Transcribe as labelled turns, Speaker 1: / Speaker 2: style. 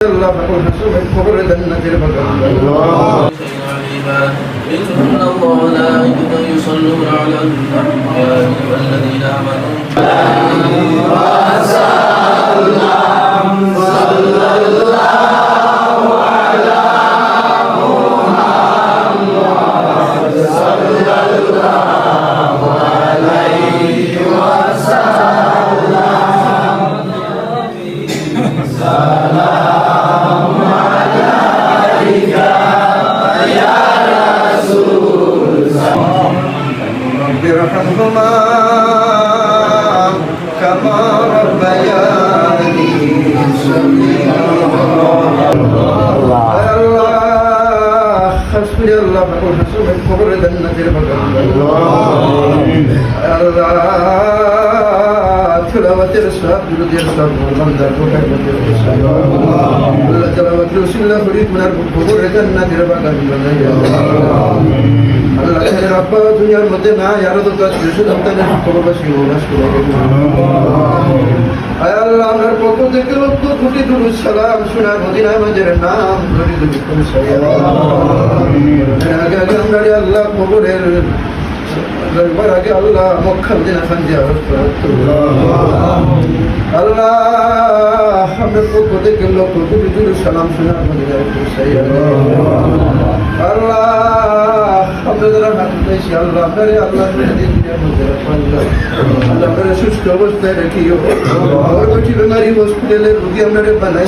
Speaker 1: الله فقل حسبك خبر جنة البقر
Speaker 2: إن الله ملائكته يصلون على النبي يا أيها الذين آمنوا
Speaker 1: ارحمهما كما ربياني صغيرا الله حسبي الله فقل حسبك خبر جنة البقر الله تلاوة الرسول جلد الرسول والمنزل وحكمة الرسول الله تلاوة الرسول الله فريد من الخبر جنة البقر আল্লাহ তাআলা রাব্বা দুনিয়ার মধ্যে না ইয়ারদ কাজ বিশুদ্ধ সন্তানের প্রবাসী ওনাস করে আয় আল্লাহ আমার পক্ষ থেকে লক্ষ কোটি দুরূদ সালাম শোনা মদিনা মাঝের নাম ধরে দিবি তুমি সাইয়্যিদ আগে আগে আমরা আল্লাহ কবরের দরবার আগে আল্লাহ মক্কা মদিনা খান জিয়ারত আল্লাহ আমার পক্ষ থেকে লক্ষ কোটি দুরূদ সালাম শোনা মদিনা সাইয়্যিদ আল্লাহ আপনারা হাত পেয়েছি আল্লাহ আপনারে আল্লাহ আল্লাহ সুস্থ অবস্থায় রাখিও নারী হসপিটালের রোগী আপনারে বানাই